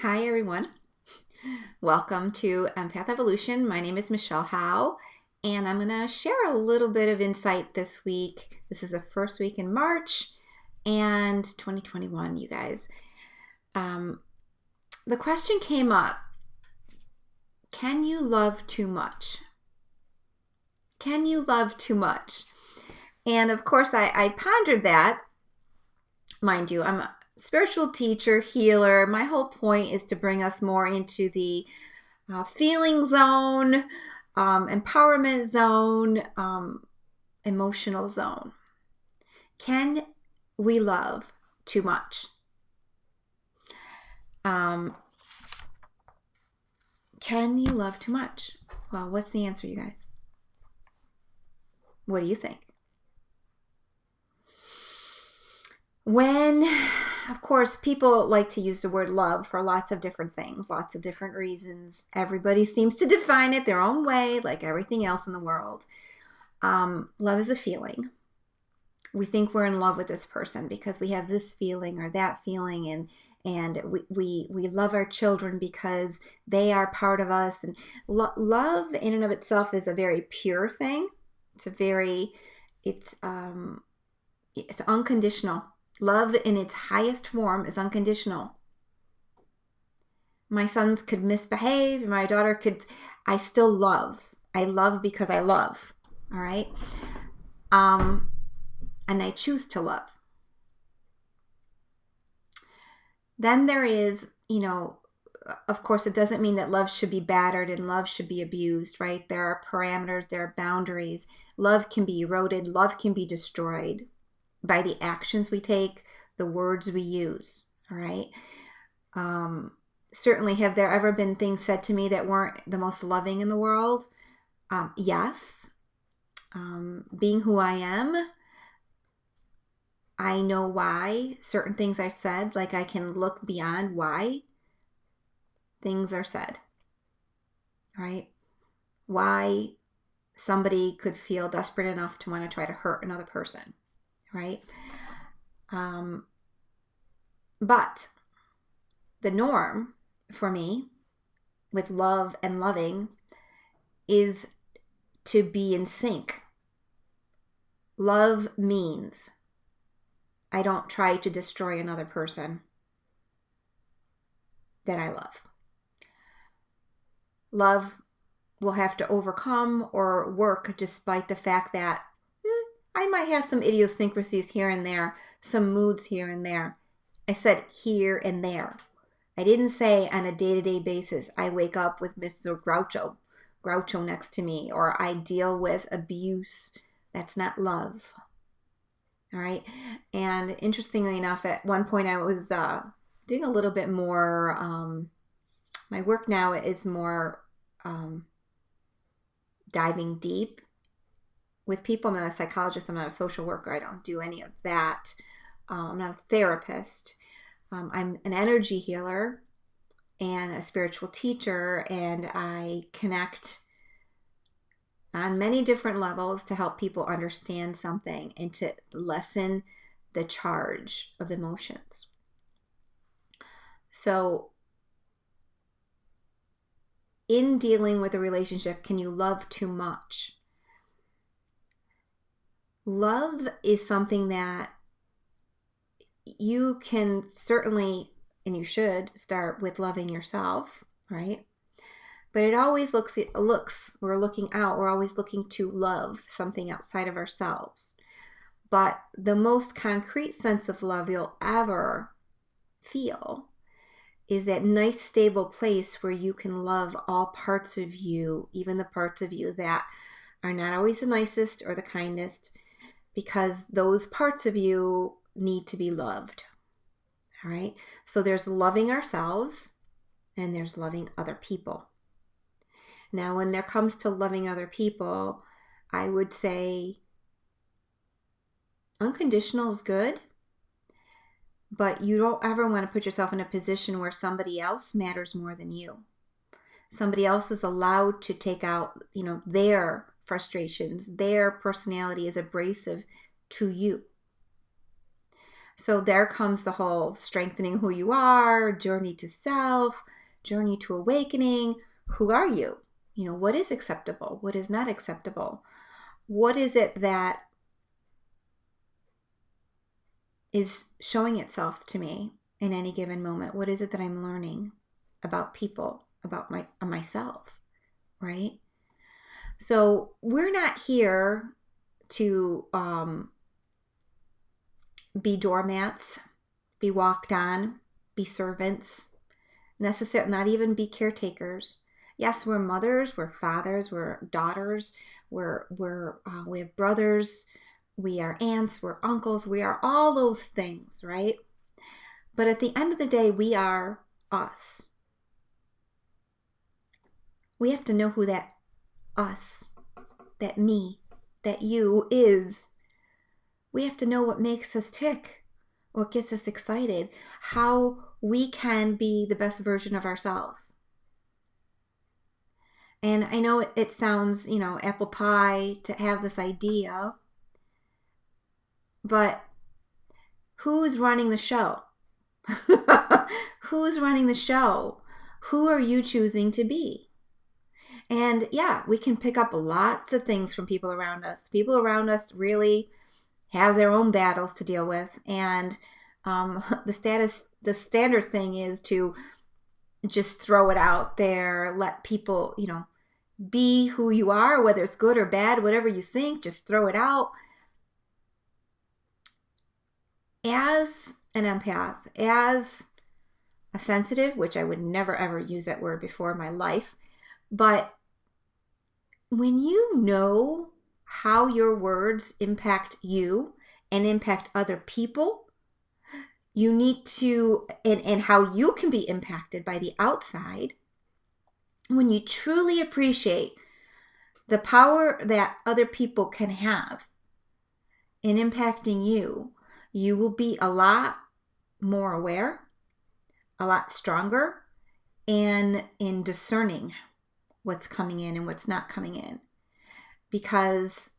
Hi, everyone. Welcome to Empath Evolution. My name is Michelle HOWE, and I'm going to share a little bit of insight this week. This is the first week in March and 2021, you guys. The question came up, can you love too much? Can you love too much? And of course, I pondered that. Mind you, I'm a spiritual teacher, healer. My whole point is to bring us more into the feeling zone, empowerment zone, emotional zone. Can we love too much? Can you love too much? Well, what's the answer, you guys? What do you think? When, of course, people like to use the word love for lots of different things, lots of different reasons. Everybody seems to define it their own way, like everything else in the world. Love is a feeling. We think we're in love with this person because we have this feeling or that feeling, and we love our children because they are part of us. And love in and of itself is a very pure thing. It's unconditional. Love in its highest form is unconditional. My sons could misbehave, my daughter could, I still love. I love because I love. All right. And I choose to love. Then there is, of course, it doesn't mean that love should be battered and love should be abused, right? There are parameters, there are boundaries. Love can be eroded, love can be destroyed by the actions we take, the words we use, all right? Certainly, have there ever been things said to me that weren't the most loving in the world? Yes. Being who I am, I know why certain things are said, like I can look beyond why things are said, right? Why somebody could feel desperate enough to want to try to hurt another person, right? But the norm for me with love and loving is to be in sync. Love means I don't try to destroy another person that I love. Love will have to overcome or work despite the fact that I might have some idiosyncrasies here and there, some moods here and there. I said here and there. I didn't say on a day-to-day basis I wake up with Mr. Groucho next to me, or I deal with abuse. That's not love. All right. And interestingly enough, at one point I was doing a little bit more, my work now is more diving deep with people. I'm not a psychologist. I'm not a social worker. I don't do any of that. I'm not a therapist. I'm an energy healer and a spiritual teacher, and I connect on many different levels to help people understand something and to lessen the charge of emotions. So in dealing with a relationship, can you love too much? Love is something that you can certainly, and you should, start with loving yourself, right? But it always we're looking out, we're always looking to love something outside of ourselves. But the most concrete sense of love you'll ever feel is that nice, stable place where you can love all parts of you, even the parts of you that are not always the nicest or the kindest, because those parts of you need to be loved. All right. So there's loving ourselves and there's loving other people. Now, when there comes to loving other people, I would say unconditional is good, but you don't ever want to put yourself in a position where somebody else matters more than you. Somebody else is allowed to take out, their frustrations, their personality is abrasive to you. So there comes the whole strengthening who you are, journey to self, journey to awakening. Who are you? You know, what is acceptable? What is not acceptable? What is it that is showing itself to me in any given moment? What is it that I'm learning about people, about myself, right? So we're not here to be doormats, be walked on, be servants, not even be caretakers. Yes, we're mothers, we're fathers, we're daughters, we have brothers, we are aunts, we're uncles, we are all those things, right? But at the end of the day, we are us. We have to know who that us, that me, that you is. We have to know what makes us tick, what gets us excited, how we can be the best version of ourselves. And I know it sounds, apple pie to have this idea, but who's running the show? Who's running the show? Who are you choosing to be? And yeah, we can pick up lots of things from people around us. People around us really have their own battles to deal with. And the standard thing is to just throw it out there, let people, be who you are, whether it's good or bad, whatever you think, just throw it out. As an empath, as a sensitive, which I would never ever use that word before in my life, but when you know how your words impact you and impact other people, you need to, and how you can be impacted by the outside, when you truly appreciate the power that other people can have in impacting you, you will be a lot more aware, a lot stronger, and in discerning what's coming in and what's not coming in. Because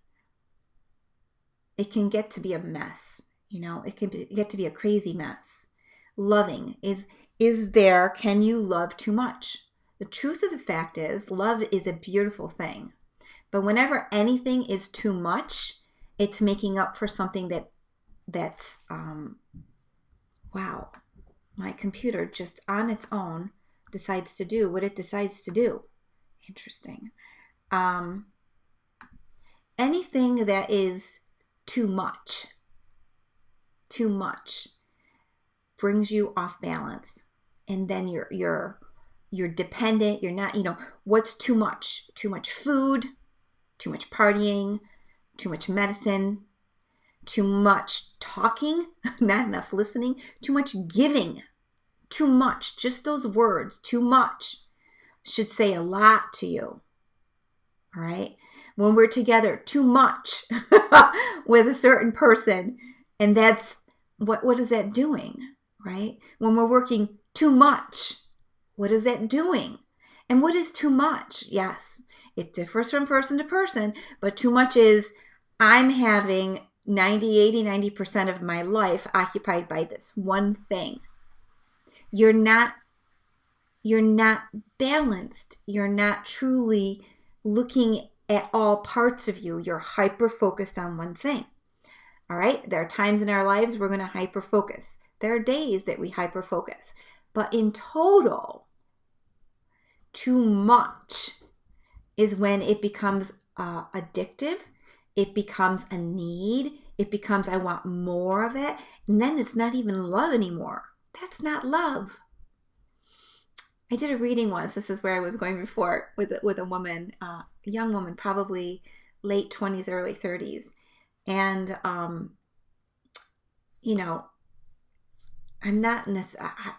it can get to be a mess, it can get to be a crazy mess. Loving is there, can you love too much? The truth of the fact is, love is a beautiful thing. But whenever anything is too much, it's making up for something that's wow, my computer just on its own decides to do what it decides to do. Interesting. Anything that is too much brings you off balance, and then you're dependent. You're not, what's too much? Too much food, too much partying, too much medicine, too much talking, not enough listening, too much giving, too much. Just those words, too much, should say a lot to you. All right? When we're together too much with a certain person, and that's what is that doing, right? When we're working too much, what is that doing? And what is too much? Yes, it differs from person to person, but too much is, I'm having 90% of my life occupied by this one thing. You're not balanced. You're not truly looking at all parts of you. You're hyper focused on one thing. All right. There are times in our lives we're going to hyper focus. There are days that we hyper focus. But in total, too much is when it becomes addictive. It becomes a need. It becomes, I want more of it. And then it's not even love anymore. That's not love. I did a reading once. This is where I was going before, with a woman, a young woman, probably late 20s, early 30s. And, I'm not,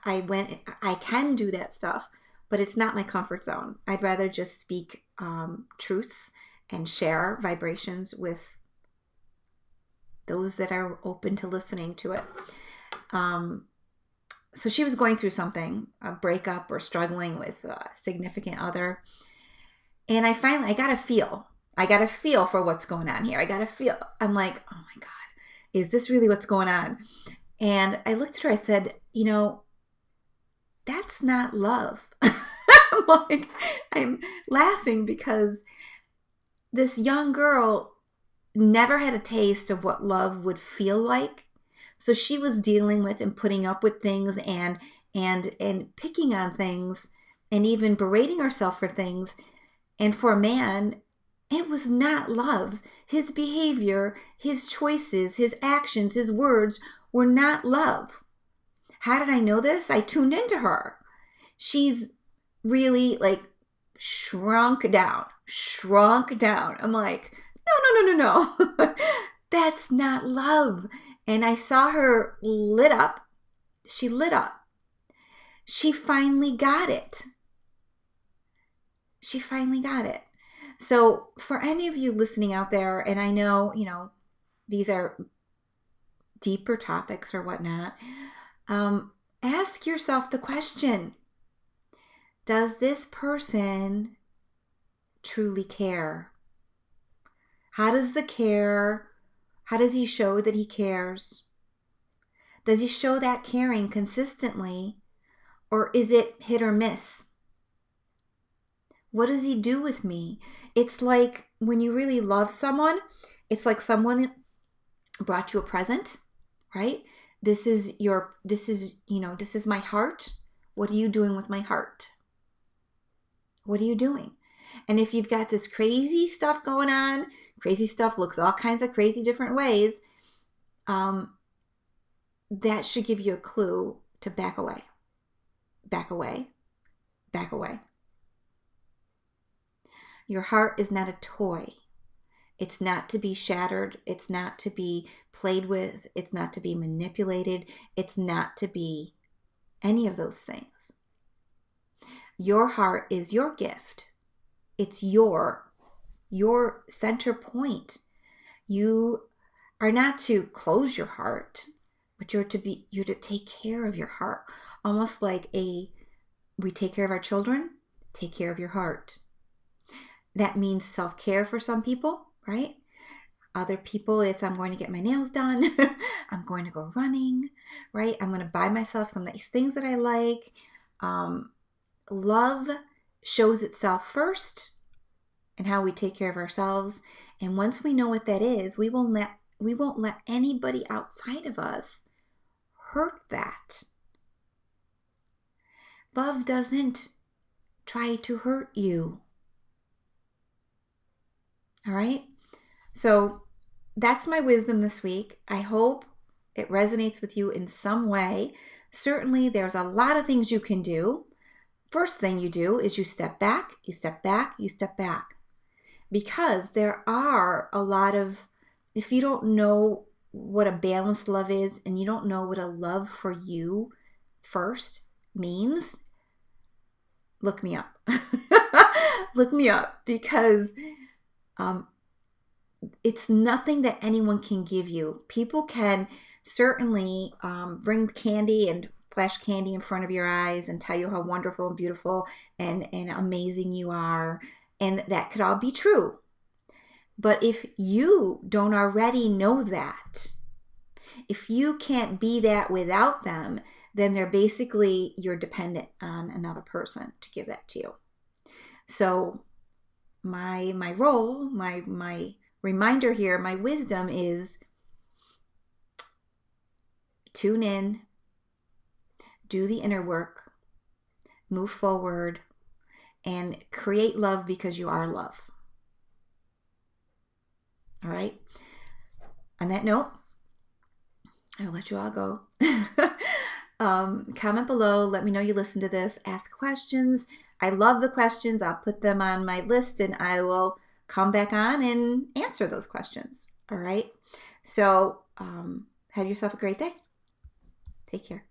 I can do that stuff, but it's not my comfort zone. I'd rather just speak truths and share vibrations with those that are open to listening to it. So she was going through something, a breakup or struggling with a significant other. And I got a feel. I got a feel for what's going on here. I'm like, oh my God, is this really what's going on? And I looked at her, I said, that's not love. I'm laughing because this young girl never had a taste of what love would feel like. So she was dealing with and putting up with things and picking on things and even berating herself for things. And for a man, it was not love. His behavior, his choices, his actions, his words were not love. How did I know this? I tuned into her. She's really like shrunk down. I'm like, no. That's not love. And I saw her lit up. She lit up. She finally got it. She finally got it. So for any of you listening out there, and I know, these are deeper topics or whatnot, ask yourself the question, does this person truly care? How does he show that he cares? Does he show that caring consistently, or is it hit or miss? What does he do with me? It's like when you really love someone, it's like someone brought you a present, right? This is my heart. What are you doing with my heart? What are you doing? And if you've got this crazy stuff going on, crazy stuff looks all kinds of crazy different ways, that should give you a clue to back away. Back away. Back away. Your heart is not a toy. It's not to be shattered. It's not to be played with. It's not to be manipulated. It's not to be any of those things. Your heart is your gift. It's your center point. You are not to close your heart, but you're to take care of your heart. Almost like we take care of our children, take care of your heart. That means self-care for some people, right? Other people, it's I'm going to get my nails done. I'm going to go running, right? I'm going to buy myself some nice things that I like. Love shows itself first in how we take care of ourselves. And once we know what that is, we won't let anybody outside of us hurt that. Love doesn't try to hurt you. All right? So that's my wisdom this week. I hope it resonates with you in some way. Certainly, there's a lot of things you can do. First thing you do is you step back, you step back, you step back. Because there are a lot of, if you don't know what a balanced love is and you don't know what a love for you first means, look me up. Look me up, because it's nothing that anyone can give you. People can certainly bring candy and flash candy in front of your eyes and tell you how wonderful and beautiful and amazing you are. And that could all be true. But if you don't already know that, if you can't be that without them, then you're dependent on another person to give that to you. So my role, my reminder here, my wisdom is tune in, do the inner work, move forward, and create love because you are love. All right? On that note, I'll let you all go. Comment below. Let me know you listen to this. Ask questions. I love the questions. I'll put them on my list and I will come back on and answer those questions. All right? So have yourself a great day. Take care.